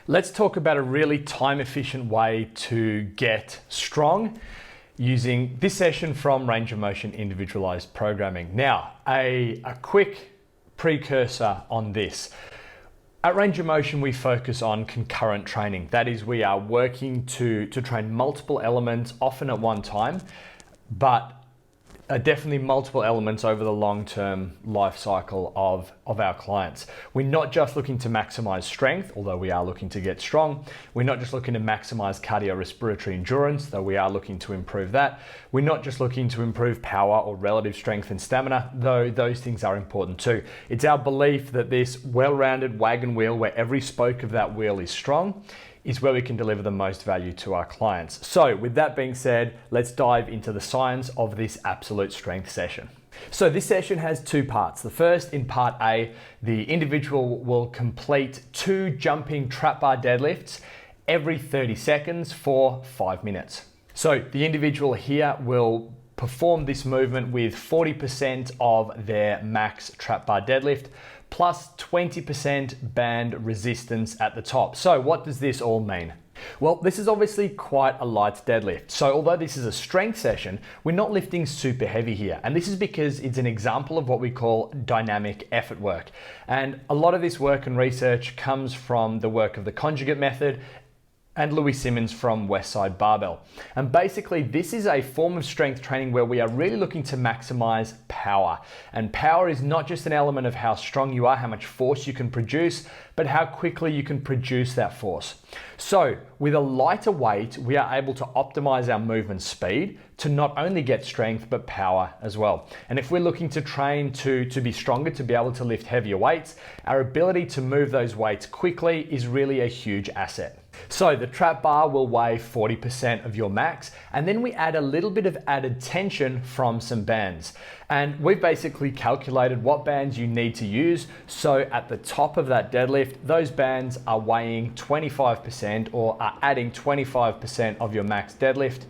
Let's talk about a really time-efficient way to get strong using this session from Range of Motion Individualized Programming. Now, a quick precursor on this. At Range of Motion, we focus on concurrent training. That is, we are working to train multiple elements, often at one time, but definitely multiple elements over the long-term life cycle of our clients. We're not just looking to maximize strength, although we are looking to get strong. We're not just looking to maximize cardiorespiratory endurance, though we are looking to improve that. We're not just looking to improve power or relative strength and stamina, though those things are important too. It's our belief that this well-rounded wagon wheel, where every spoke of that wheel is strong, is where we can deliver the most value to our clients. So with that being said, let's dive into the science of this absolute strength session. So this session has two parts. The first, in part A, the individual will complete 2 jumping trap bar deadlifts every 30 seconds for 5 minutes. So the individual here will perform this movement with 40% of their max trap bar deadlift plus 20% band resistance at the top. So what does this all mean? Well, this is obviously quite a light deadlift. So although this is a strength session, we're not lifting super heavy here. And this is because it's an example of what we call dynamic effort work. And a lot of this work and research comes from the work of the conjugate method and Louis Simmons from Westside Barbell. And basically, this is a form of strength training where we are really looking to maximize power. And power is not just an element of how strong you are, how much force you can produce, but how quickly you can produce that force. So with a lighter weight, we are able to optimize our movement speed to not only get strength, but power as well. And if we're looking to train to be stronger, to be able to lift heavier weights, our ability to move those weights quickly is really a huge asset. So the trap bar will weigh 40% of your max, and then we add a little bit of added tension from some bands. And we've basically calculated what bands you need to use. So at the top of that deadlift, those bands are weighing 25% or are adding 25% of your max deadlift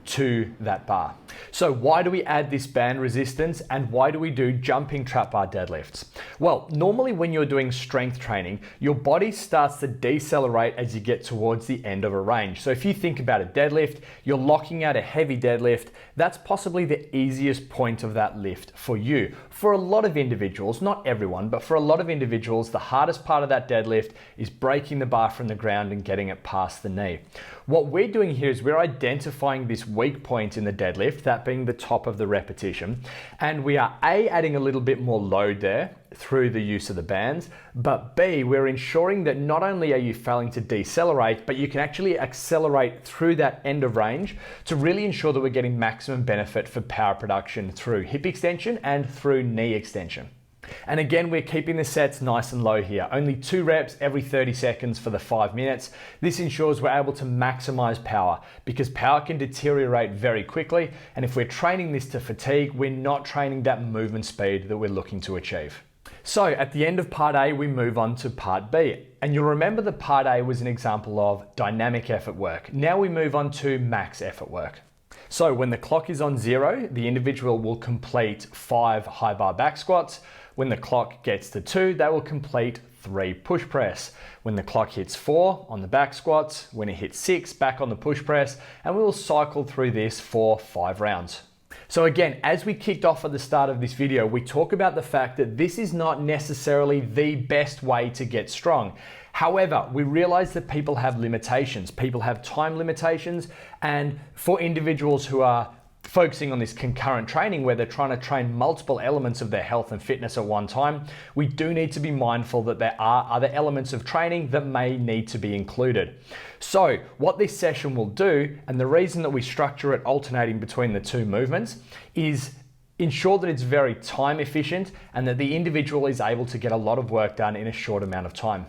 to that bar. So why do we add this band resistance, and why do we do jumping trap bar deadlifts? Well, normally when you're doing strength training, your body starts to decelerate as you get towards the end of a range. So if you think about a deadlift, you're locking out a heavy deadlift. That's possibly the easiest point of that lift for you. For a lot of individuals, not everyone, but for a lot of individuals, the hardest part of that deadlift is breaking the bar from the ground and getting it past the knee. What we're doing here is we're identifying this weak point in the deadlift, that being the top of the repetition, and we are A, adding a little bit more load there through the use of the bands, but B, we're ensuring that not only are you failing to decelerate, but you can actually accelerate through that end of range to really ensure that we're getting maximum benefit for power production through hip extension and through knee extension. And again, we're keeping the sets nice and low here. Only 2 reps every 30 seconds for the 5 minutes. This ensures we're able to maximize power, because power can deteriorate very quickly. And if we're training this to fatigue, we're not training that movement speed that we're looking to achieve. So at the end of part A, we move on to part B. And you'll remember that part A was an example of dynamic effort work. Now we move on to max effort work. So when the clock is on 0, the individual will complete 5 high bar back squats. When the clock gets to 2, they will complete 3 push press. When the clock hits 4 on the back squats, when it hits 6, back on the push press, and we will cycle through this for 5 rounds. So again, as we kicked off at the start of this video, we talk about the fact that this is not necessarily the best way to get strong. However, we realize that people have limitations. People have time limitations, and for individuals who are focusing on this concurrent training where they're trying to train multiple elements of their health and fitness at one time, we do need to be mindful that there are other elements of training that may need to be included. So what this session will do, and the reason that we structure it alternating between the 2 movements, is ensure that it's very time efficient and that the individual is able to get a lot of work done in a short amount of time.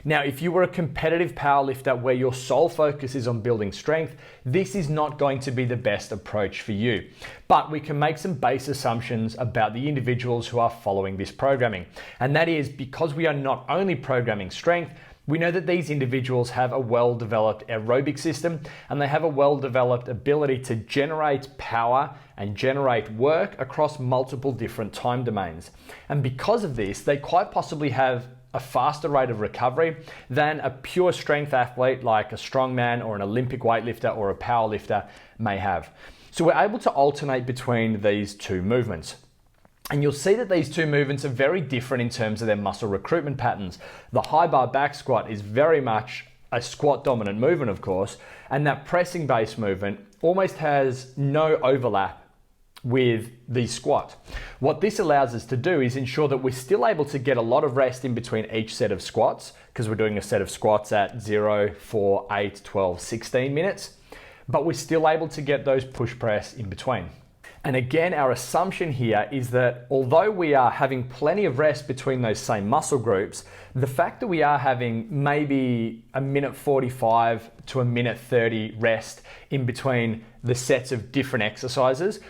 Now, if you were a competitive powerlifter where your sole focus is on building strength, this is not going to be the best approach for you. But we can make some base assumptions about the individuals who are following this programming. And that is, because we are not only programming strength, we know that these individuals have a well-developed aerobic system, and they have a well-developed ability to generate power and generate work across multiple different time domains. And because of this, they quite possibly have a faster rate of recovery than a pure strength athlete like a strongman or an Olympic weightlifter or a powerlifter may have. So we're able to alternate between these two movements. And you'll see that these two movements are very different in terms of their muscle recruitment patterns. The high bar back squat is very much a squat dominant movement, of course, and that pressing based movement almost has no overlap with the squat. What this allows us to do is ensure that we're still able to get a lot of rest in between each set of squats, because we're doing a set of squats at 0, 4, 8, 12, 16 minutes, but we're still able to get those push press in between. And again, our assumption here is that although we are having plenty of rest between those same muscle groups, the fact that we are having maybe a minute 45 to a minute 30 rest in between the sets of different exercises,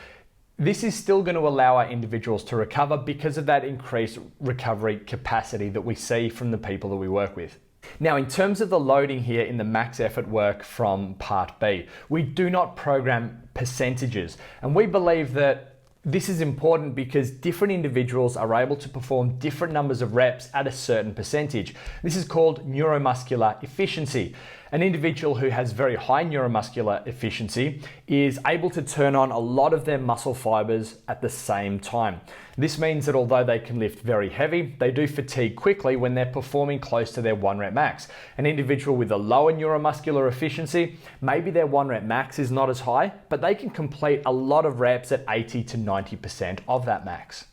this is still going to allow our individuals to recover because of that increased recovery capacity that we see from the people that we work with. Now, in terms of the loading here in the max effort work from part B, we do not program percentages. And we believe that this is important because different individuals are able to perform different numbers of reps at a certain percentage. This is called neuromuscular efficiency. An individual who has very high neuromuscular efficiency is able to turn on a lot of their muscle fibers at the same time. This means that although they can lift very heavy, they do fatigue quickly when they're performing close to their 1 rep max. An individual with a lower neuromuscular efficiency, maybe their 1 rep max is not as high, but they can complete a lot of reps at 80 to 90% of that max.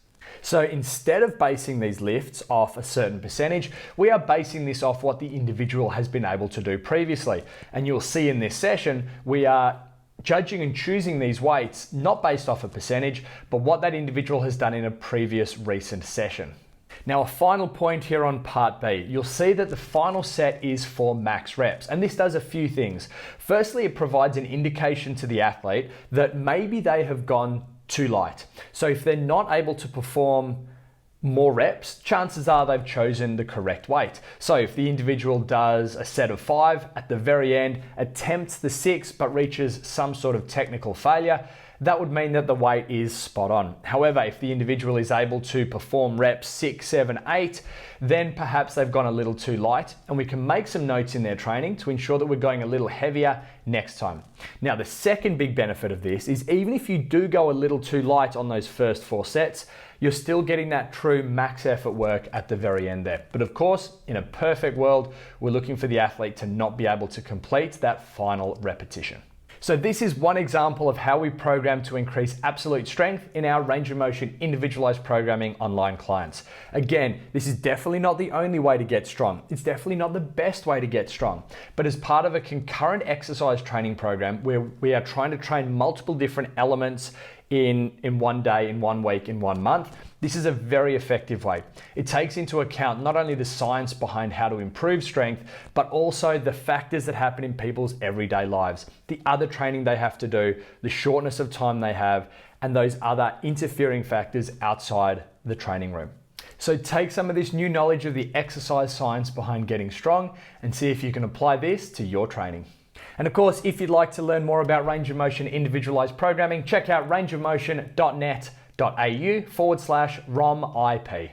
So instead of basing these lifts off a certain percentage, we are basing this off what the individual has been able to do previously. And you'll see in this session, we are judging and choosing these weights not based off a percentage, but what that individual has done in a previous recent session. Now, a final point here on part B, you'll see that the final set is for max reps, and this does a few things. Firstly, it provides an indication to the athlete that maybe they have gone too light. So if they're not able to perform more reps, chances are they've chosen the correct weight. So if the individual does a set of 5 at the very end, attempts the 6 but reaches some sort of technical failure, that would mean that the weight is spot on. However, if the individual is able to perform reps 6, 7, 8, then perhaps they've gone a little too light, and we can make some notes in their training to ensure that we're going a little heavier next time. Now, the second big benefit of this is even if you do go a little too light on those first 4 sets, you're still getting that true max effort work at the very end there. But of course, in a perfect world, we're looking for the athlete to not be able to complete that final repetition. So this is one example of how we program to increase absolute strength in our range of motion individualized programming online clients. Again, this is definitely not the only way to get strong. It's definitely not the best way to get strong. But as part of a concurrent exercise training program where we are trying to train multiple different elements in one day, in 1 week, in 1 month, this is a very effective way. It takes into account not only the science behind how to improve strength, but also the factors that happen in people's everyday lives, the other training they have to do, the shortness of time they have, and those other interfering factors outside the training room. So take some of this new knowledge of the exercise science behind getting strong and see if you can apply this to your training. And of course, if you'd like to learn more about range of motion individualized programming, check out rangeofmotion.net.au/ROMIP.